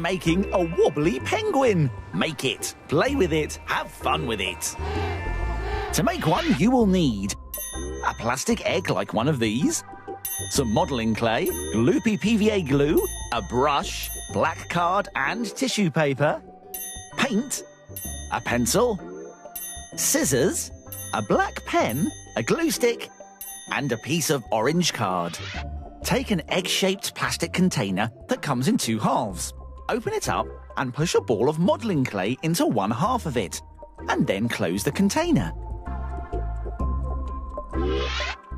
making a wobbly penguin. Make it, play with it, have fun with it. To make one, you will need a plastic egg like one of these, some modelling clay, gloopy PVA glue, a brush, black card and tissue paper, paint, a pencil, scissors, a black pen, a glue stick, and a piece of orange card. Take an egg-shaped plastic container that comes in 2 halves. Open it up and push a ball of modelling clay into one half of it, and then close the container.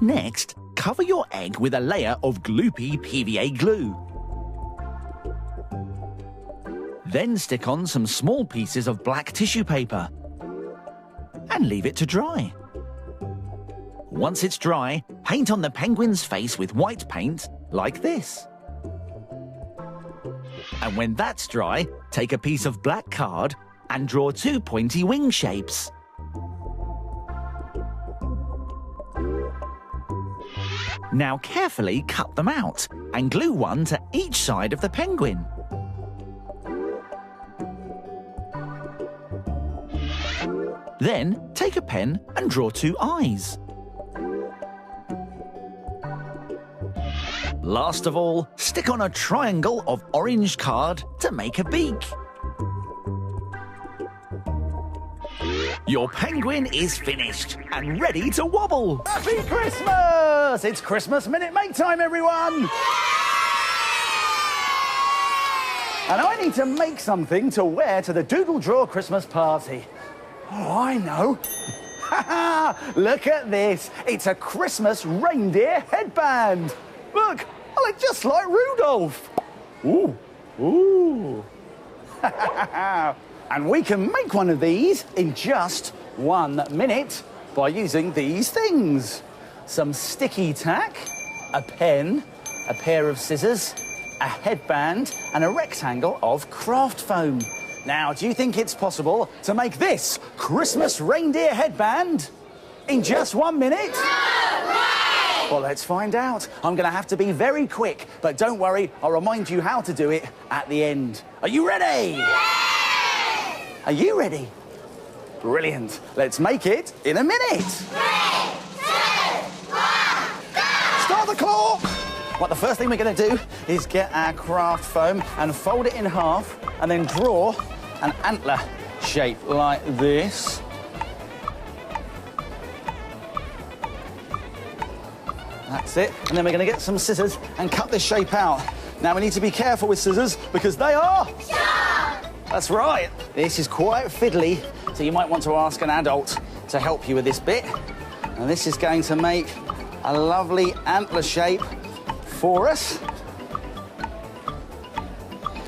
Next, cover your egg with a layer of gloopy PVA glue. Then stick on some small pieces of black tissue paper and leave it to dry. Once it's dry, paint on the penguin's face with white paint, like this. And when that's dry, take a piece of black card and draw 2 pointy wing shapes. Now carefully cut them out and glue one to each side of the penguin. Then take a pen and draw 2 eyes. Last of all, stick on a triangle of orange card to make a beak. Your penguin is finished and ready to wobble. Happy Christmas! It's Christmas Minute Make Time, everyone! And I need to make something to wear to the Doodle Draw Christmas party. Oh, I know. Look at this. It's a Christmas reindeer headband. Look, I look just like Rudolph. Ooh, ooh. And we can make one of these in just 1 minute by using these things. Some sticky tack, a pen, a pair of scissors, a headband, and a rectangle of craft foam. Now, do you think it's possible to make this Christmas reindeer headband in just 1 minute? Well, let's find out. I'm going to have to be very quick, but don't worry, I'll remind you how to do it at the end. Are you ready? Yeah! Are you ready? Brilliant. Let's make it in a minute. 3, 2, 1, go! Start the clock! Well, the first thing we're going to do is get our craft foam and fold it in half and then draw an antler shape like this. That's it. And then we're going to get some scissors and cut this shape out. Now, we need to be careful with scissors because they are sharp! That's right. This is quite fiddly, so you might want to ask an adult to help you with this bit. And this is going to make a lovely antler shape for us.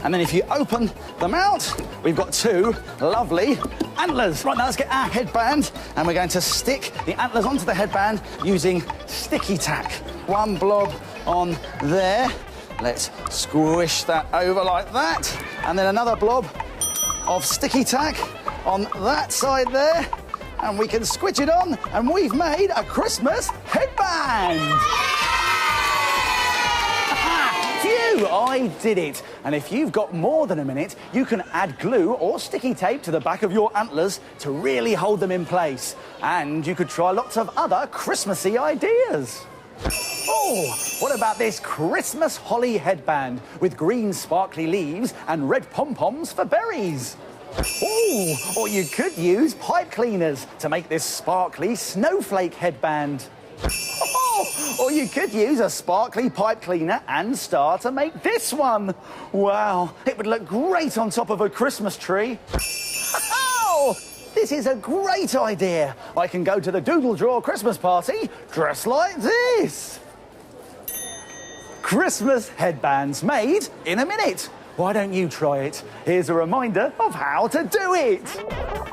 And then if you open them out, we've got 2 lovely antlers. Right, now let's get our headband and we're going to stick the antlers onto the headband using sticky tack. 1 blob on there. Let's squish that over like that. And then another blob of sticky tack on that side there. And we can squidge it on and we've made a Christmas headband. Phew, I did it. And if you've got more than a minute, you can add glue or sticky tape to the back of your antlers to really hold them in place. And you could try lots of other Christmassy ideas. Oh, what about this Christmas holly headband with green sparkly leaves and red pom-poms for berries? Oh, or you could use pipe cleaners to make this sparkly snowflake headband. Oh, or you could use a sparkly pipe cleaner and star to make this one. Wow, it would look great on top of a Christmas tree. Oh, this is a great idea. I can go to the Doodle Draw Christmas party dressed like this. Christmas headbands made in a minute. Why don't you try it? Here's a reminder of how to do it.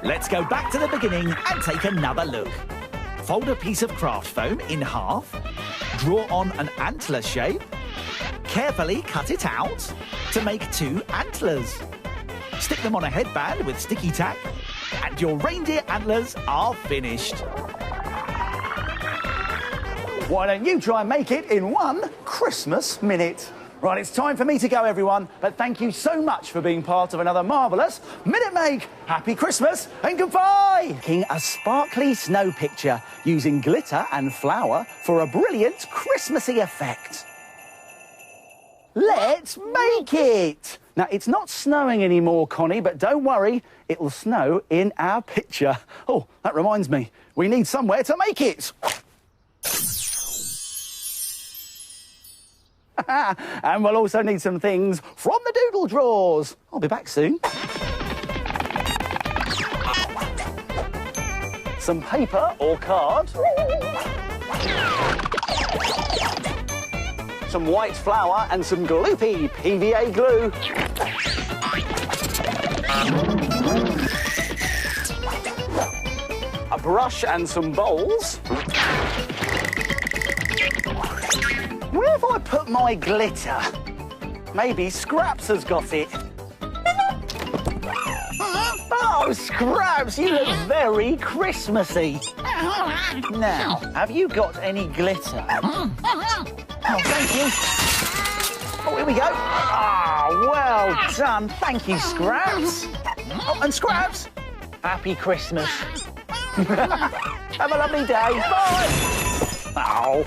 Let's go back to the beginning and take another look. Fold a piece of craft foam in half, draw on an antler shape, carefully cut it out to make 2 antlers. Stick them on a headband with sticky tack, and your reindeer antlers are finished. Why don't you try and make it in 1 Christmas minute? Right, it's time for me to go, everyone. But thank you so much for being part of another marvellous Minute Make. Happy Christmas and goodbye! Making a sparkly snow picture using glitter and flour for a brilliant Christmassy effect. Let's make it! Now, it's not snowing anymore, Connie, but don't worry, it'll snow in our picture. Oh, that reminds me, we need somewhere to make it. And we'll also need some things from the doodle drawers. I'll be back soon. Some paper or card. Some white flour and some gloopy PVA glue. A brush and some bowls. Where have I put my glitter? Maybe Scraps has got it. Oh, Scraps, you look very Christmassy. Now, have you got any glitter? Oh, thank you. Oh, here we go. Ah, well done. Thank you, Scraps. Oh, and Scraps, happy Christmas. Have a lovely day. Bye. Oh.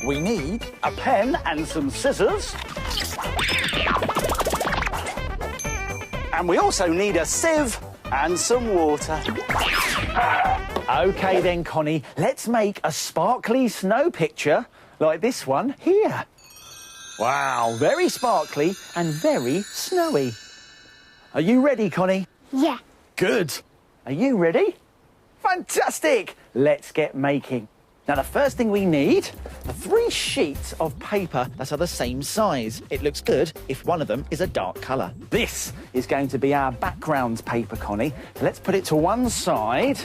We need a pen and some scissors. And we also need a sieve and some water. OK then, Connie, let's make a sparkly snow picture like this one here. Wow, very sparkly and very snowy. Are you ready, Connie? Yeah. Good. Are you ready? Fantastic! Let's get making. Now, the first thing we need are 3 sheets of paper that are the same size. It looks good if one of them is a dark colour. This is going to be our background paper, Connie. So let's put it to one side,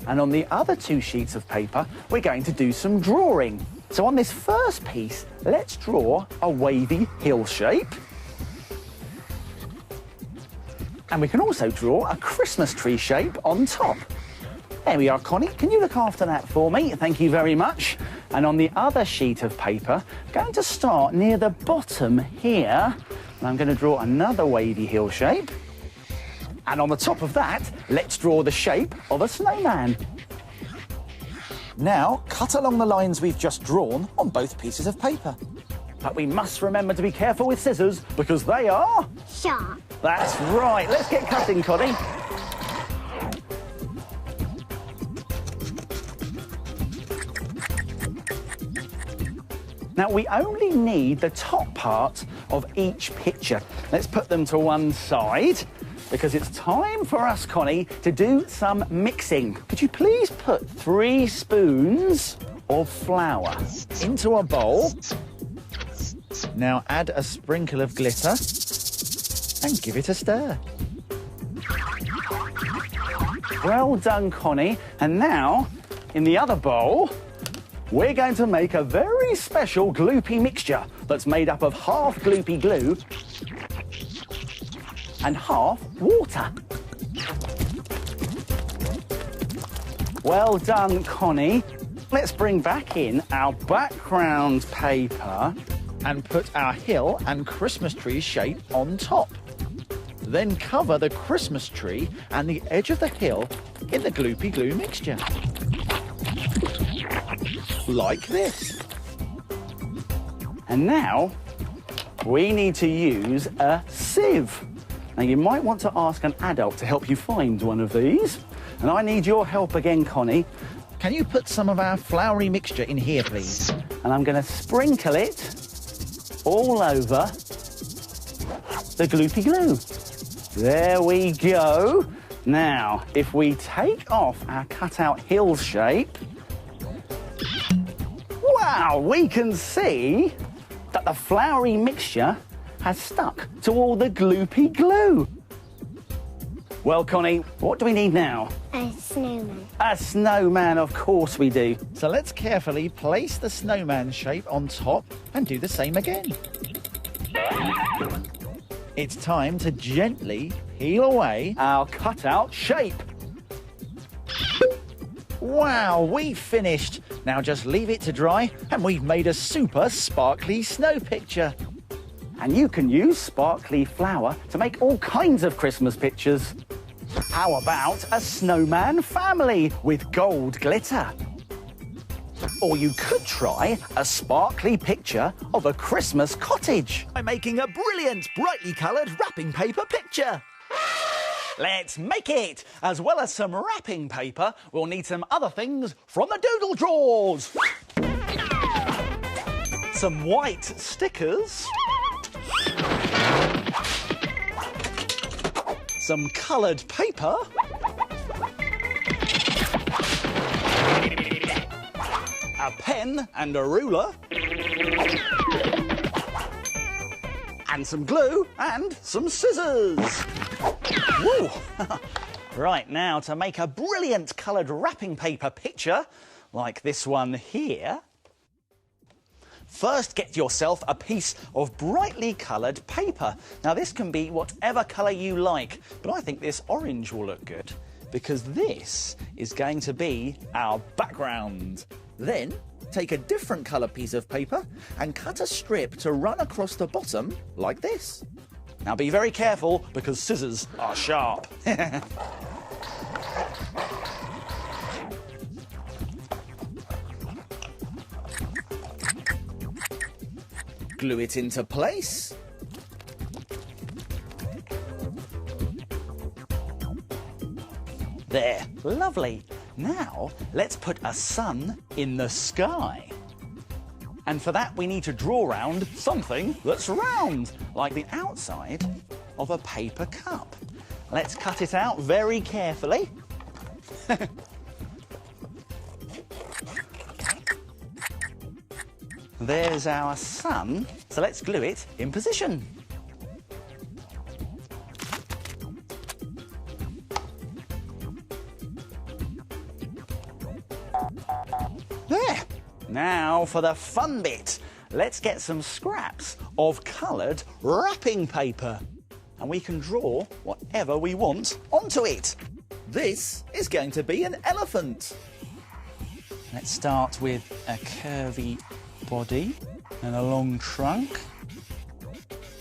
and on the other 2 sheets of paper, we're going to do some drawing. So on this first piece, let's draw a wavy hill shape. And we can also draw a Christmas tree shape on top. There we are, Connie. Can you look after that for me? Thank you very much. And on the other sheet of paper, I'm going to start near the bottom here. And I'm going to draw another wavy hill shape. And on the top of that, let's draw the shape of a snowman. Now, cut along the lines we've just drawn on both pieces of paper. But we must remember to be careful with scissors because they are... sharp. That's right. Let's get cutting, Connie. Now, we only need the top part of each picture. Let's put them to one side because it's time for us, Connie, to do some mixing. Could you please put 3 spoons of flour into a bowl? Now add a sprinkle of glitter and give it a stir. Well done, Connie. And now, in the other bowl, we're going to make a very special gloopy mixture that's made up of half gloopy glue and half water. Well done, Connie. Let's bring back in our background paper and put our hill and Christmas tree shape on top. Then cover the Christmas tree and the edge of the hill in the gloopy glue mixture. Like this. And now we need to use a sieve. Now, you might want to ask an adult to help you find one of these. And I need your help again, Connie. Can you put some of our floury mixture in here, please? And I'm going to sprinkle it all over the gloopy glue. There we go. Now, if we take off our cut-out hill shape, wow, we can see that the floury mixture has stuck to all the gloopy glue. Well, Connie, what do we need now? A snowman. A snowman, of course we do. So let's carefully place the snowman shape on top and do the same again. It's time to gently peel away our cut-out shape. Wow, we've finished. Now just leave it to dry and we've made a super sparkly snow picture. And you can use sparkly flour to make all kinds of Christmas pictures. How about a snowman family with gold glitter? Or you could try a sparkly picture of a Christmas cottage. I'm making a brilliant, brightly coloured wrapping paper picture. Let's make it! As well as some wrapping paper, we'll need some other things from the doodle drawers. Some white stickers. Some coloured paper. A pen and a ruler. And some glue and some scissors. Woo! Right, now to make a brilliant coloured wrapping paper picture, like this one here, first get yourself a piece of brightly coloured paper. Now this can be whatever colour you like, but I think this orange will look good because this is going to be our background. Then, take a different colour piece of paper and cut a strip to run across the bottom like this. Now be very careful because scissors are sharp. Glue it into place. There, lovely. Now, let's put a sun in the sky. And for that, we need to draw round something that's round, like the outside of a paper cup. Let's cut it out very carefully. There's our sun, so let's glue it in position. There! Now for the fun bit. Let's get some scraps of coloured wrapping paper. And we can draw whatever we want onto it. This is going to be an elephant. Let's start with a curvy body and a long trunk,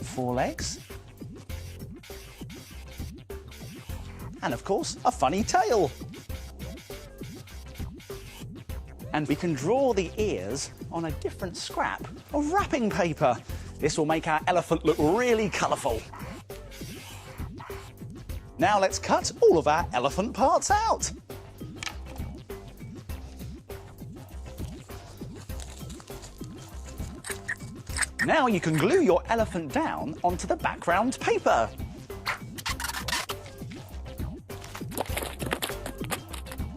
4 legs, and of course a funny tail. And we can draw the ears on a different scrap of wrapping paper. This will make our elephant look really colourful. Now let's cut all of our elephant parts out. Now you can glue your elephant down onto the background paper.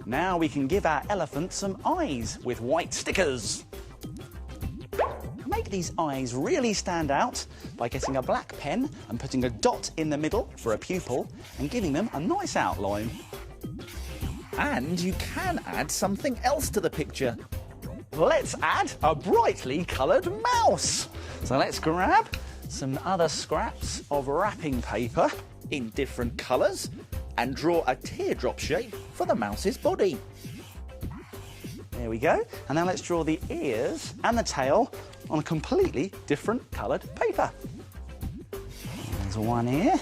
Now we can give our elephant some eyes with white stickers. Make these eyes really stand out by getting a black pen and putting a dot in the middle for a pupil and giving them a nice outline. And you can add something else to the picture. Let's add a brightly coloured mouse. So let's grab some other scraps of wrapping paper In different colours and draw a teardrop shape for the mouse's body. There we go. And now let's draw the ears and the tail on a completely different coloured paper. There's one ear,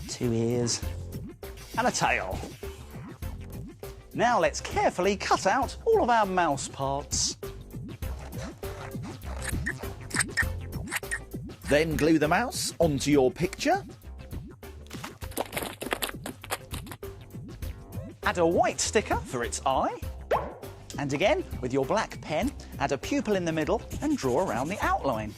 2 ears, and a tail. Now let's carefully cut out all of our mouse parts. Then glue the mouse onto your picture. Add a white sticker for its eye. And again, with your black pen, add a pupil in the middle and draw around the outline.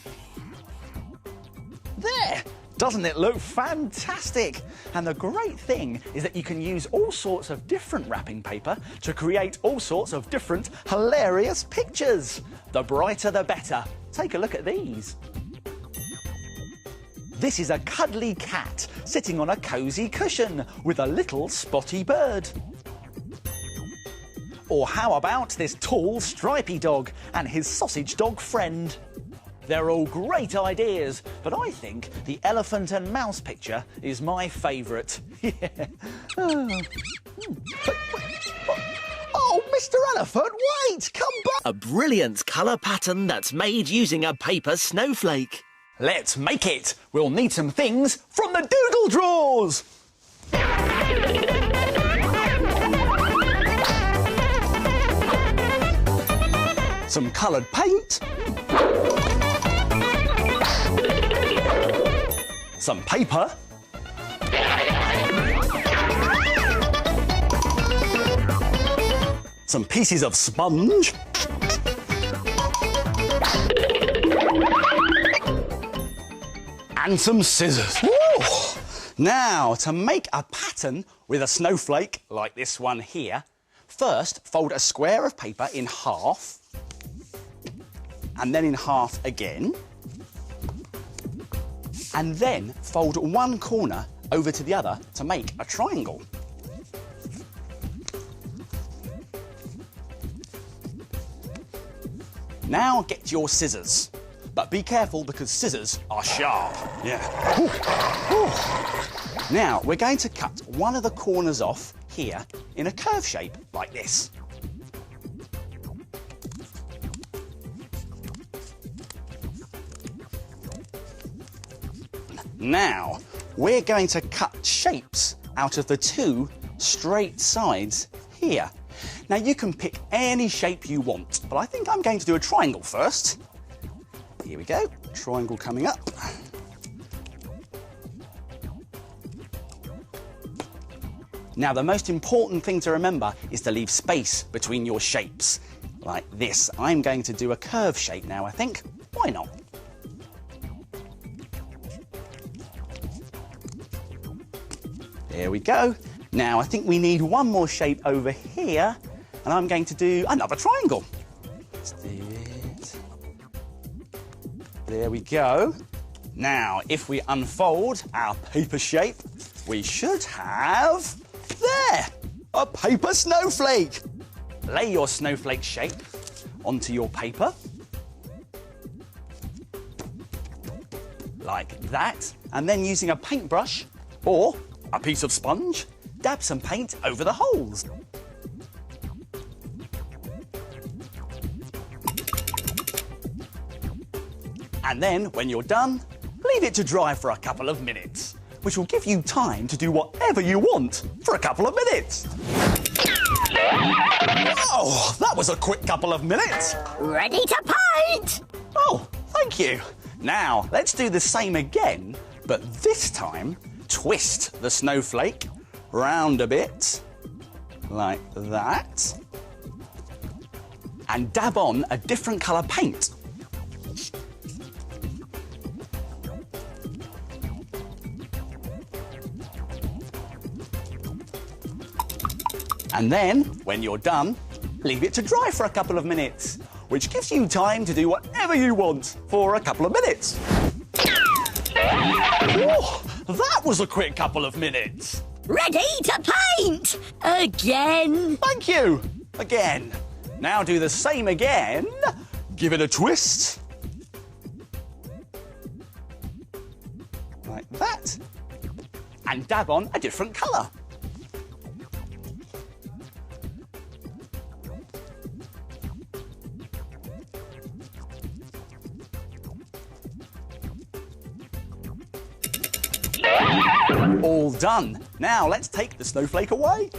There! Doesn't it look fantastic? And the great thing is that you can use all sorts of different wrapping paper to create all sorts of different hilarious pictures. The brighter the better. Take a look at these. This is a cuddly cat sitting on a cosy cushion with a little spotty bird. Or how about this tall, stripy dog and his sausage dog friend? They're all great ideas, but I think the elephant and mouse picture is my favourite. Yeah. Oh, Mr. Elephant, wait! Come back! A brilliant colour pattern that's made using a paper snowflake. Let's make it! We'll need some things from the doodle drawers! Some coloured paint. Some paper. Some pieces of sponge. And some scissors. Woo! Now, to make a pattern with a snowflake like this one here, first fold a square of paper in half, and then in half again, and then fold one corner over to the other to make a triangle. Now get your scissors, but be careful because scissors are sharp. Yeah. Ooh. Ooh. Now we're going to cut one of the corners off here in a curve shape like this. Now we're going to cut shapes out of the two straight sides here. Now you can pick any shape you want, but I think I'm going to do a triangle first. Here we go, triangle coming up. Now the most important thing to remember is to leave space between your shapes, like this. I'm going to do a curve shape now, I think. Why not? There we go. Now I think we need one more shape over here, and I'm going to do another triangle. Let's do it. There we go. Now, if we unfold our paper shape, we should have, there, a paper snowflake. Lay your snowflake shape onto your paper, like that, and then using a paintbrush or a piece of sponge, dab some paint over the holes. And then, when you're done, leave it to dry for a couple of minutes, which will give you time to do whatever you want for a couple of minutes. Oh, that was a quick couple of minutes. Ready to paint! Oh, thank you. Now, let's do the same again, but this time, twist the snowflake round a bit, like that, and dab on a different colour paint. And then, when you're done, leave it to dry for a couple of minutes, which gives you time to do whatever you want for a couple of minutes. Oh, that was a quick couple of minutes. Ready to paint! Again! Thank you. Again. Now do the same again. Give it a twist. Like that. And dab on a different colour. All done. Now let's take the snowflake away.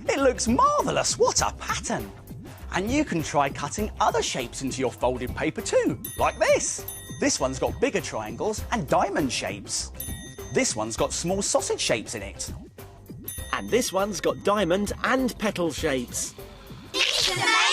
It looks marvellous. What a pattern. And you can try cutting other shapes into your folded paper too, like this. This one's got bigger triangles and diamond shapes. This one's got small sausage shapes in it. And this one's got diamond and petal shapes. It's amazing!